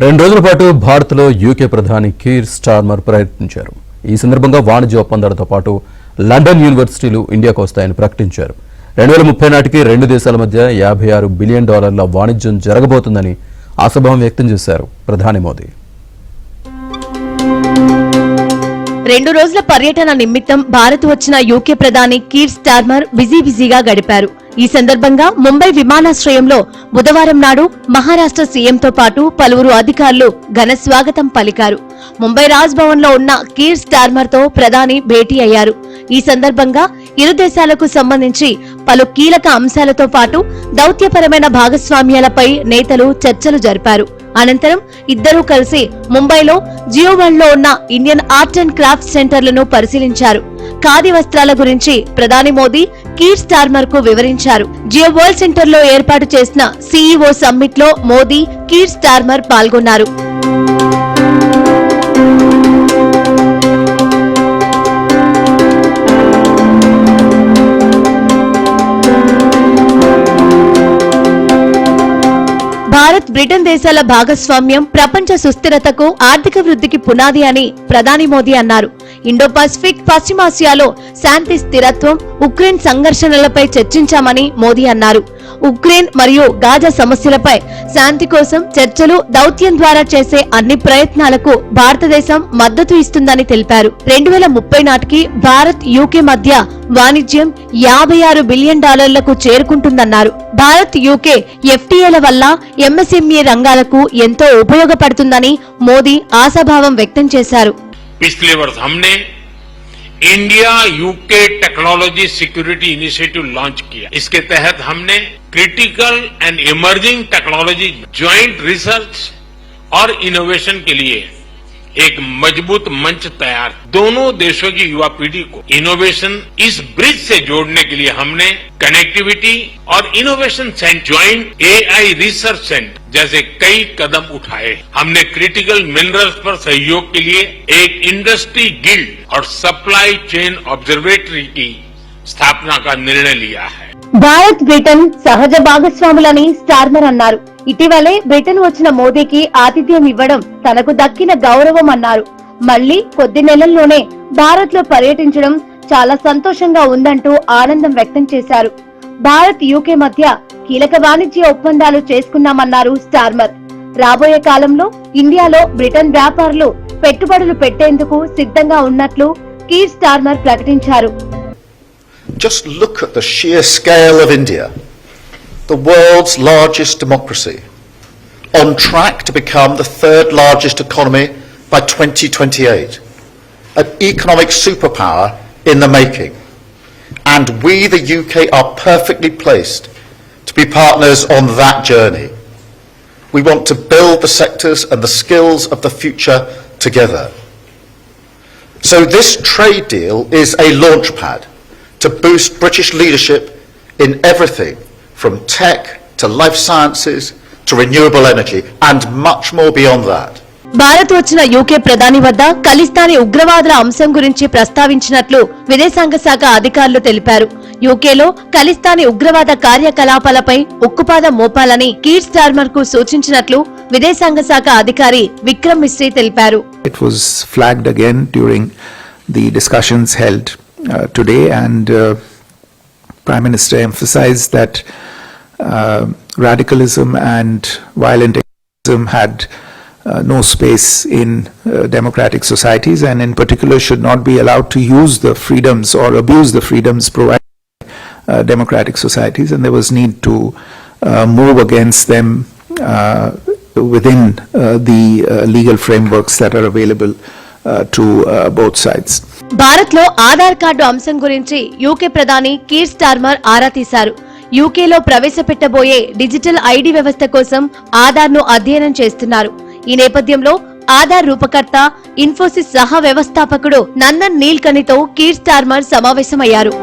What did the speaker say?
2 రోజుల పాటు భారత్లో యూకే ప్రధాని కీర్ స్టార్మర్ పర్యటించారు. ఈ సందర్భంగా వాణిజ్య ఒప్పందాలతో పాటు లండన్ యూనివర్సిటీలు ఇండియాకు వస్తాయని ప్రకటించారు. 2030 నాటికి 2 దేశాల మధ్య $56 బిలియన్ వాణిజ్యం జరగబోతుందని ఆశాభావం వ్యక్తం చేశారు ప్రధాని మోదీ. 2 రోజుల పర్యటన నిమిత్తం భారత్ వచ్చిన యూకే ప్రధాని కీర్ స్టార్మర్ బిజీగా గడిపారు. ఈ సందర్భంగా ముంబై విమానాశ్రయంలో బుధవారం నాడు మహారాష్ట్ర సీఎంతో పాటు పలువురు అధికారులు ఘన స్వాగతం పలికారు. ముంబై రాజ్ భవన్ లో ఉన్న కీర్ స్టార్మర్ తో ప్రధాని భేటీ అయ్యారు. ఈ సందర్భంగా ఇరు దేశాలకు సంబంధించి పలు కీలక అంశాలతో పాటు దౌత్యపరమైన భాగస్వామ్యాలపై నేతలు చర్చలు జరిపారు. అనంతరం ఇద్దరూ కలిసి ముంబైలో జియో వరల్డ్ లో ఉన్న ఇండియన్ ఆర్ట్ అండ్ క్రాఫ్ట్ సెంటర్లను పరిశీలించారు. ఖాదీ వస్త్రాల గురించి ప్రధాని మోదీ కీర్ స్టార్మర్ కు వివరించారు. జియో వరల్డ్ సెంటర్ లో ఏర్పాటు చేసిన సీఈఓ సమ్మిట్ లో మోదీ కీర్ స్టార్మర్ పాల్గొన్నారు. భారత్ బ్రిటన్ దేశాల భాగస్వామ్యం ప్రపంచ సుస్థిరతకు ఆర్థిక వృద్ధికి పునాది అని ప్రధాని మోదీ అన్నారు. ఇండో పసిఫిక్ పశ్చిమాసియాలో శాంతి స్థిరత్వం ఉక్రెయిన్ సంఘర్షణలపై చర్చించామని మోదీ అన్నారు. ఉక్రెయిన్ మరియు గాజా సమస్యలపై శాంతి కోసం చర్చలు దౌత్యం ద్వారా చేసే అన్ని ప్రయత్నాలకు భారతదేశం మద్దతు ఇస్తుందని తెలిపారు. 2030 నాటికి భారత్ యూకే మధ్య వాణిజ్యం $56 బిలియన్ చేరుకుంటుందన్నారు. భారత్ యూకే ఎఫ్టీఏల వల్ల ఎంఎస్ఎంఈ రంగాలకు ఎంతో ఉపయోగపడుతుందని మోదీ ఆశాభావం వ్యక్తం చేశారు. पिछले वर्ष हमने India UK technology security initiative launch किया. इसके तहत हमने critical and emerging technology joint research और इनोवेशन के लिए एक मजबूत मंच तैयार. दोनों देशों की युवा पीढ़ी को इनोवेशन इस ब्रिज से जोड़ने के लिए हमने कनेक्टिविटी और innovation centre, joint AI research centre जैसे कई कदम उठाए. हमने क्रिटिकल मिनरल्स पर सहयोग के लिए एक इंडस्ट्री गिल्ड और सप्लाई चेन ऑब्जर्वेटरी की स्थापना का निर्णय लिया है. భారత్ బ్రిటన్ సహజ భాగస్వాములని స్టార్మర్ అన్నారు. ఇటీవలే బ్రిటన్ వచ్చిన మోదీకి ఆతిథ్యం ఇవ్వడం తనకు దక్కిన గౌరవం అన్నారు. మళ్లీ కొద్ది నెలల్లోనే భారత్ లో పర్యటించడం చాలా సంతోషంగా ఉందంటూ ఆనందం వ్యక్తం చేశారు. భారత్ యూకే మధ్య కీలక వాణిజ్య ఒప్పందాలు చేసుకున్నామన్నారు స్టార్మర్. రాబోయే కాలంలో ఇండియాలో బ్రిటన్ వ్యాపారులు పెట్టుబడులు పెట్టేందుకు సిద్ధంగా ఉన్నట్లు కీర్ స్టార్మర్ ప్రకటించారు. Just look at the sheer scale of India, the world's largest democracy, on track to become the 3rd largest economy by 2028, an economic superpower in the making. And we, the UK, are perfectly placed to be partners on that journey. We want to build the sectors and the skills of the future together. So this trade deal is a launchpad to boost British leadership in everything from tech to life sciences to renewable energy and much more beyond that. Bharat వచ్చిన UK ప్రధాని వద్ద ఖలిస్తానీ ఉగ్రవాదుల అంశం గురించి ప్రస్తావించినట్లు విదేశాంగ శాఖ అధికారులు తెలిపారు. యూకేలో ఖలిస్తానీ ఉగ్రవాద కార్యకలాపాలపై ఉక్కుపాదం మోపాలని కీర్ స్టార్మర్ కు సూచించినట్లు విదేశాంగ శాఖ అధికారి విక్రమ్ మిశ్రీ తెలిపారు. It was flagged again during the discussions held today, and Prime Minister emphasized that radicalism and violent extremism had no space in democratic societies, and in particular should not be allowed to use the freedoms or abuse the freedoms provided by democratic societies, and there was need to move against them within the legal frameworks that are available to both sides. Bharat లో Aadhaar card అంశం గురించి UK ప్రధాని Keir Starmer ఆరా తీశారు. యూకేలో ప్రవేశపెట్టబోయే digital ID వ్యవస్థ కోసం ఆధార్ ను అధ్యయనం చేస్తున్నారు. ఈ నేపథ్యంలో ఆధార్ రూపకర్త ఇన్ఫోసిస్ సహ వ్యవస్థాపకుడు నందన్ నీల్కనితో కీర్ స్టార్మర్ సమావేశమయ్యారు.